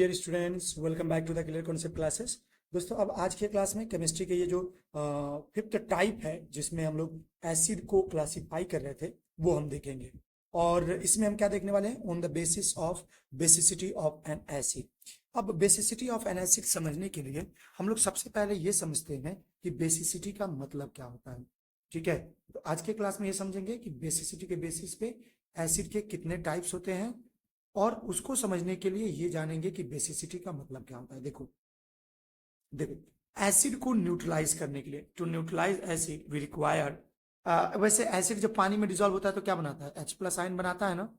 Dear students, welcome back to the clear concept classes. दोस्तों, अब आज के क्लास में केमिस्ट्री के ये जो फिफ्थ टाइप है जिसमें हम लोग एसिड को क्लासिफाई कर रहे थे वो हम देखेंगे। और इसमें हम क्या देखने वाले हैं? On the basis of basicity of an acid. अब बेसिसिटी ऑफ एन एसिड समझने के लिए हम लोग सबसे पहले ये समझते हैं कि बेसिसिटी का मतलब क्या होता है। ठीक है, तो आज के क्लास में ये समझेंगे कि बेसिसिटी के बेसिस पे एसिड के कितने टाइप्स होते हैं, और उसको समझने के लिए ये जानेंगे कि बेसिसिटी का मतलब क्या होता है। देखो देखो एसिड को न्यूट्रलाइज करने के लिए, to neutralize acid we required, वैसे एसिड जब पानी में डिसॉल्व होता है तो क्या बनाता है? H+ आयन बनाता है ना।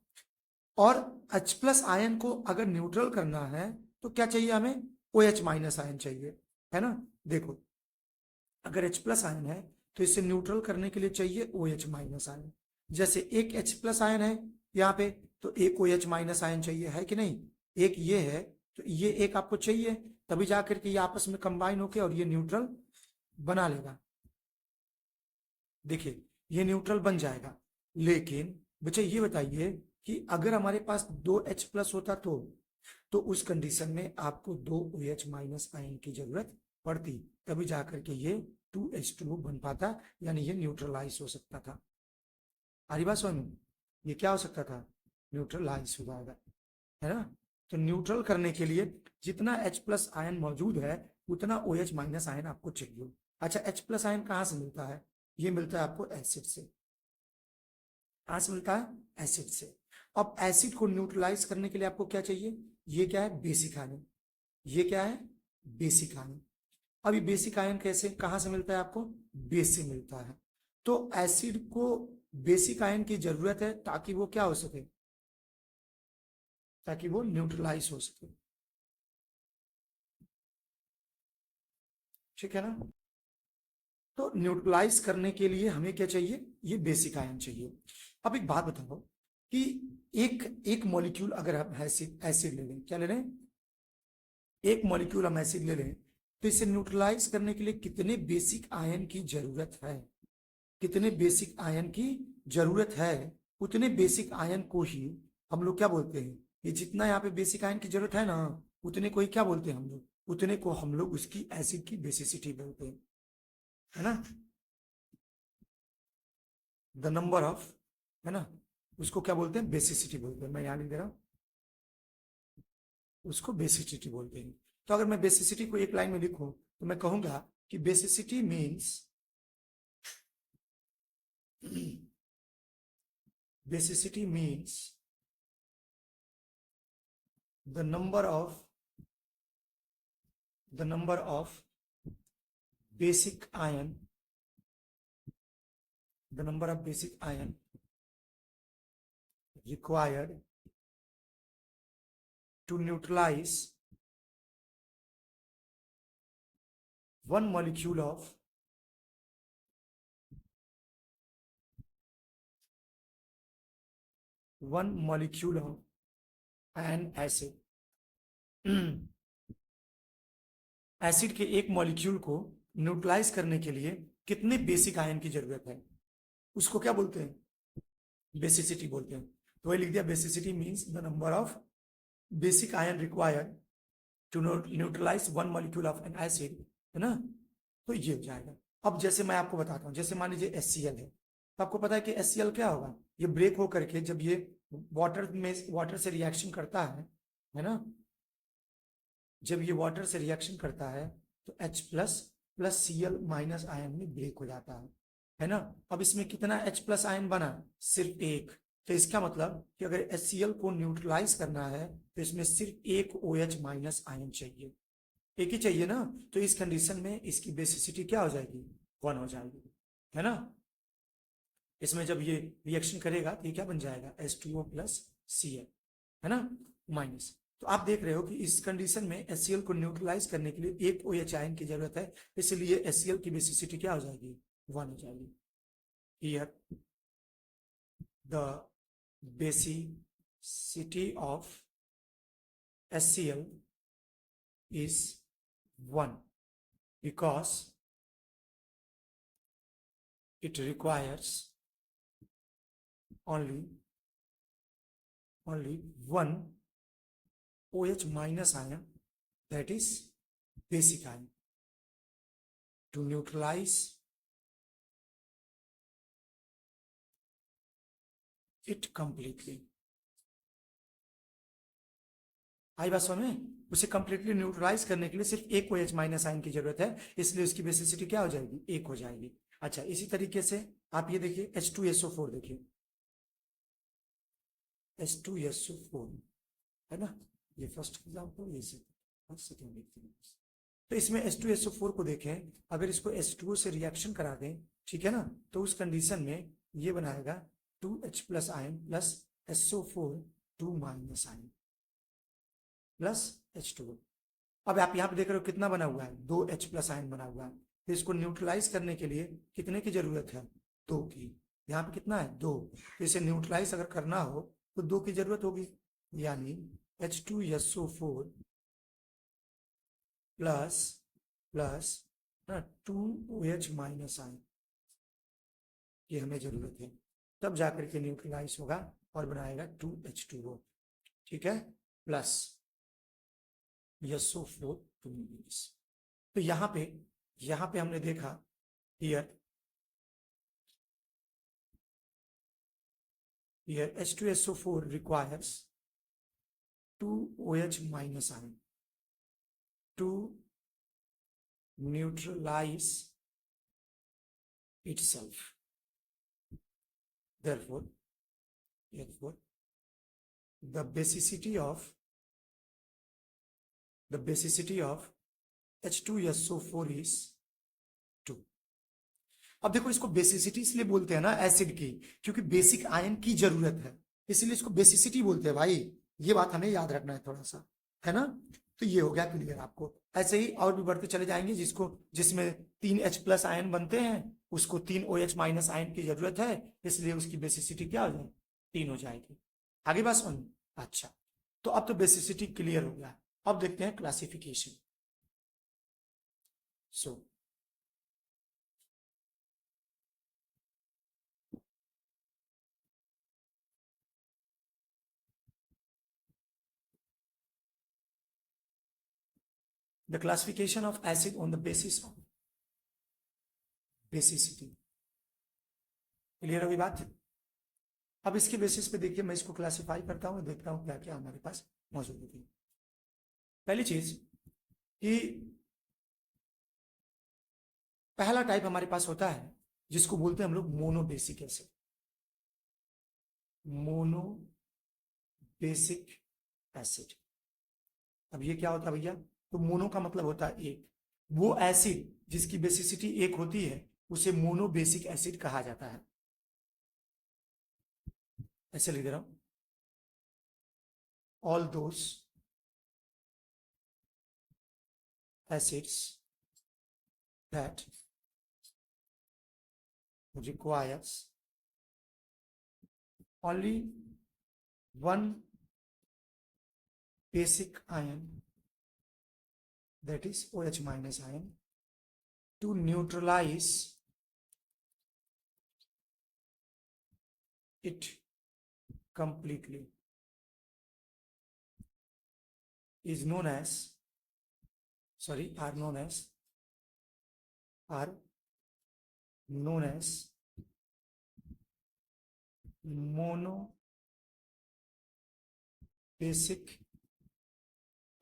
और H+ आयन को अगर न्यूट्रल करना है तो क्या चाहिए हमें? OH- आयन चाहिए, है ना। देखो, अगर H+ आयन है तो इसे न्यूट्रल करने के लिए चाहिए OH- आयन। जैसे एक H+ आयन है यहाँ पे, तो एक OH- आयन चाहिए, है कि नहीं। एक ये है तो ये एक आपको चाहिए, तभी जाकर के ये आपस में कंबाइन होके और ये न्यूट्रल बना लेगा। देखिए, ये न्यूट्रल बन जाएगा। लेकिन बच्चे ये बताइए कि अगर हमारे पास दो H+ होता तो उस कंडीशन में आपको दो OH- आयन की जरूरत पड़ती, तभी जाकर के ये 2H2O बन पाता, यानी ये न्यूट्रलाइज हो सकता था। हरी बात समझ में? ये क्या हो सकता था? न्यूट्रलाइज हो जाएगा, है ना। तो न्यूट्रल करने के लिए जितना H+ आयन मौजूद है उतना OH- आयन आपको चाहिए। अच्छा, H+ आयन कहाँ से मिलता है? ये मिलता है आपको एसिड से। कहाँ से मिलता है? एसिड से। अब एसिड को न्यूट्रलाइज करने के लिए आपको क्या चाहिए? ये क्या है? Basic ion. ये क्या है? Basic ion. अब ये बेसिक आयन कैसे, कहाँ से मिलता है आपको? बेस से मिलता है। तो एसिड को बेसिक आयन की जरूरत है ताकि वो क्या हो सके? ताकि वो न्यूट्रलाइज हो सके। ठीक है ना। तो न्यूट्रलाइज करने के लिए हमें क्या चाहिए? ये बेसिक आयन चाहिए। अब एक बात बताओ कि एक एक मॉलिक्यूल अगर हम एसिड एसिड ले लें, क्या ले लें? एक मॉलिक्यूल हम एसिड ले लें, तो इसे न्यूट्रलाइज करने के लिए कितने बेसिक आयन की जरूरत है? कितने बेसिक आयन की जरूरत है? उतने बेसिक आयन को ही हम लोग क्या बोलते हैं? ये जितना यहाँ पे बेसिक आयन की जरूरत है ना, उतने को ही क्या बोलते हैं हम लोग? उतने को हम लोग उसकी एसिड की बेसिसिटी बोलते हैं, है ना। द नंबर ऑफ, है ना, उसको क्या बोलते हैं? बेसिसिटी बोलते हैं। मैं यहाँ लिख दे रहा हूँ, उसको बेसिसिटी बोलते हैं। तो अगर मैं बेसिसिटी को एक लाइन में लिखूं तो मैं कहूंगा कि basicity means basicity means the number of the number of basic ion, the number of basic ion required to neutralize one molecule of an acid. Acid के एक मॉलिक्यूल को न्यूट्रलाइज करने के लिए कितने बेसिक आयन की जरूरत है, उसको क्या बोलते हैं? बेसिसिटी बोलते हैं। तो वही लिख दिया, basicity means the number of basic ion required to neutralize one molecule of an acid, है ना। तो ये हो जाएगा। अब जैसे मैं आपको बताता हूँ, जैसे मान लीजिए HCl है, तो आपको पता है कि HCl क्या होगा? ये ब्रेक होकर के जब ये वाटर से रिएक्शन करता है ना, जब ये वाटर से रिएक्शन करता है तो H++Cl- आयन में ब्रेक हो जाता है ना। अब इसमें कितना H+ आयन बना? सिर्फ एक। तो इसका मतलब कि अगर HCl को न्यूट्रलाइज करना है तो इसमें सिर्फ एक OH- आयन चाहिए, एक ही चाहिए ना। तो इस कंडीशन में इसकी बेसिसिटी क्या हो जाएगी? 1 हो जाएगी, है ना। इसमें जब ये रिएक्शन करेगा तो ये क्या बन जाएगा? H2O+Cl, है ना, माइनस। तो आप देख रहे हो कि इस कंडीशन में HCl को न्यूट्रलाइज करने के लिए एक OH आयन की जरूरत है, इसलिए HCl की बेसिसिटी क्या हो जाएगी? 1 हो जाएगी। Here the basicity of HCl is 1 because it requires only one OH minus ion, that is basic ion, to neutralize it completely. आई बात समझ में? उसे कंप्लीटली न्यूट्रलाइज करने के लिए सिर्फ एक OH माइनस आयन की जरूरत है, इसलिए उसकी बेसिसिटी क्या हो जाएगी? एक हो जाएगी। अच्छा, इसी तरीके से आप ये देखिए H2SO4 देखिए, H2SO4 है ना, ये फर्स्ट एग्जाम्पल, ये सेकेंड देखते हैं। तो इसमें H2SO4 को देखें, अगर इसको H2O से रिएक्शन करा दें, ठीक है ना, तो उस कंडीशन में ये बनाएगा 2H plus ion plus SO4 2 minus ion plus H2O। अब आप यहाँ पे देख रहे हो कितना बना हुआ है? 2H प्लस आयन बना हुआ है। तो इसको न्यूट्रलाइज करने के लिए कितने की जरूरत है? 2 की। यहाँ पे कितना है? 2। तो इसे न्यूट्रलाइज अगर करना हो तो 2 की जरूरत होगी, यानी H2SO4 plus plus 2OH minus ion, ये हमें जरूरत है, तब जाकर के न्यूट्रलाइज होगा और बनाएगा 2H2O, ठीक है, प्लस SO4 2 मीन्स। तो यहाँ पे हमने देखा here H2SO4 requires 2OH minus ion to neutralize itself. Therefore, the basicity of H2SO4 is 2. अब देखो, इसको बेसिसिटी इसलिए बोलते हैं ना एसिड की, क्योंकि बेसिक आयन की जरूरत है, इसलिए इसको बेसिसिटी बोलते हैं भाई। ये बात हमें याद रखना है थोड़ा सा, है ना। तो ये हो गया क्लियर आपको। ऐसे ही और भी बढ़ते चले जाएंगे, जिसमें 3H प्लस आयन बनते हैं, उसको 3OH माइनस आयन की जरूरत है, इसलिए उसकी बेसिसिटी क्या हो जाएगी? 3 हो जाएगी। आगे बात सुन। अच्छा, तो अब तो बेसिसिटी क्लियर हो गया। अब देखते हैं classification. So the classification of acid on the basis of basicity। Clear होगी बात? अब इसके बेसिस पे देखिए, मैं इसको क्लासिफाई करता हूं, देखता हूं क्या क्या हमारे पास मौजूद होती है। पहली चीज कि पहला टाइप हमारे पास होता है जिसको बोलते हैं हम लोग mono basic acid. Mono basic acid. अब ये क्या होता है भैया? तो मोनो का मतलब होता है एक, वो एसिड जिसकी बेसिसिटी एक होती है उसे मोनो बेसिक एसिड कहा जाता है। ऐसे लिख दे रहा हूं, all those acids that requires only one basic ion, that is OH minus ion, to neutralize it completely is known as, are known as mono basic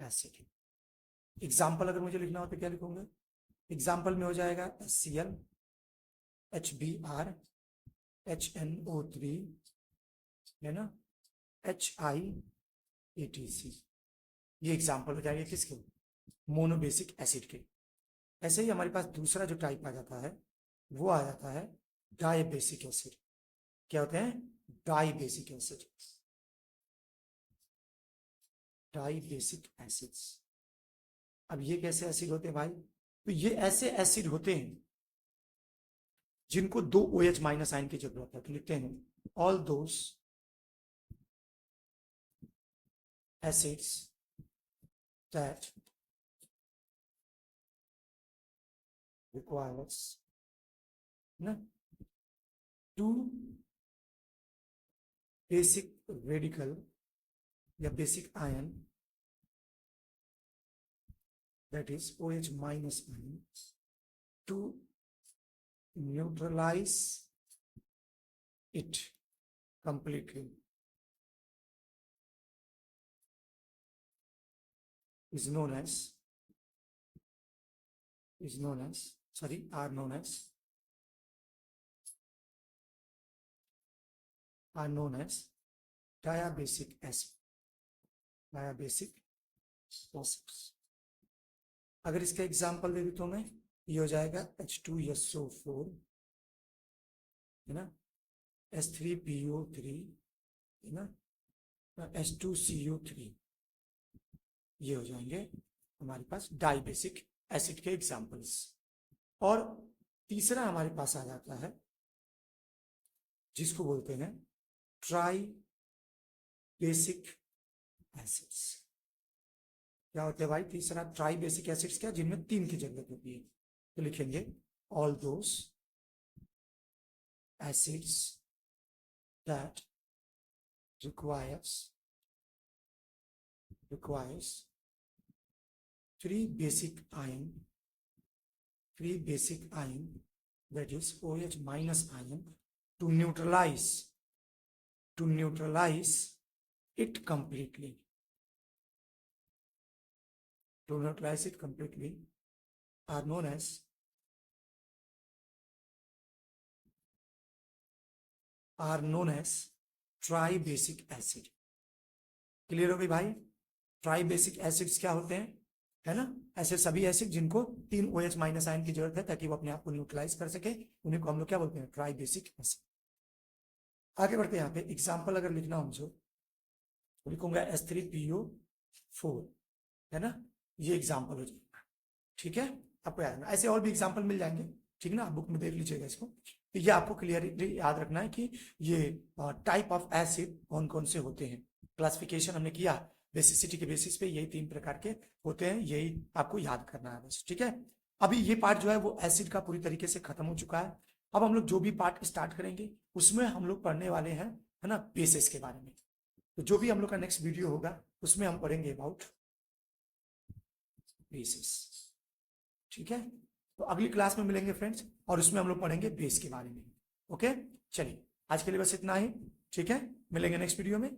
acid. Example अगर मुझे लिखना हो तो क्या लिखूंगा? एग्जाम्पल में हो जाएगा HCl, HBr, HNO3, है ना, HIATC। ये एग्जाम्पल हो जाएगा किसके? मोनो बेसिक एसिड के। ऐसे ही हमारे पास दूसरा जो टाइप आ जाता है वो आ जाता है डाई बेसिक एसिड। क्या होते हैं? Dibasic acid, dibasic acids. अब ये कैसे एसिड होते हैं भाई? तो ये ऐसे एसिड होते हैं जिनको 2 OH माइनस आयन की जरूरत है। तो लिखते हैं all those acids that requires ना 2 बेसिक रेडिकल या basic ion that is OH minus ion to neutralize it completely are known as diabasic acids। अगर इसका एग्जाम्पल दे दूं तो मैं ये हो जाएगा H2SO4 है ना, H3PO3 है ना, H2CO3, ये हो जाएंगे हमारे पास डाइबेसिक एसिड के एग्जाम्पल्स। और तीसरा हमारे पास आ जाता है जिसको बोलते हैं ट्राई बेसिक एसिड्स। क्या होते हैं भाई तीसरा? ट्राई बेसिक एसिड्स क्या, जिनमें 3 की जरूरत होती है। तो लिखेंगे all those acids that requires 3 basic ion, that is OH minus ion, to neutralize it completely. Are known as try basic acid. Clear हो गई भाई? ट्राई बेसिक एसिड्स क्या होते हैं, है ना, ऐसे सभी एसिड जिनको 3 OH माइनस आयन की जरूरत है ताकि वो अपने आप को न्यूट्रलाइज कर सके, उन्हीं को हम लोग क्या बोलते हैं? Try basic acid. आगे बढ़ते हैं, यहाँ पे एग्जाम्पल अगर लिखना हो मुझे तो लिखूंगा H3PO4 है ना, ये एग्जाम्पल हो जाएगा। ठीक है, आपको याद रखना, ऐसे और भी एग्जाम्पल मिल जाएंगे, ठीक ना, आप बुक में देख लीजिएगा इसको। तो ये आपको क्लियरली याद रखना है कि ये टाइप ऑफ एसिड कौन कौन से होते हैं। क्लासिफिकेशन हमने किया बेसिसिटी के बेसिस पे, यही 3 प्रकार के होते हैं, यही आपको याद करना है बस। ठीक है, अभी ये पार्ट जो है वो एसिड का पूरी तरीके से खत्म हो चुका है। अब हम लोग जो भी पार्ट स्टार्ट करेंगे उसमें हम लोग पढ़ने वाले हैं, है ना, बेसिस के बारे में। तो जो भी हम लोग का नेक्स्ट वीडियो होगा उसमें हम पढ़ेंगे अबाउट बेसिस। ठीक है, तो अगली क्लास में मिलेंगे फ्रेंड्स, और उसमें हम लोग पढ़ेंगे बेस के बारे में। ओके, चलिए आज के लिए बस इतना ही। ठीक है, मिलेंगे नेक्स्ट वीडियो में।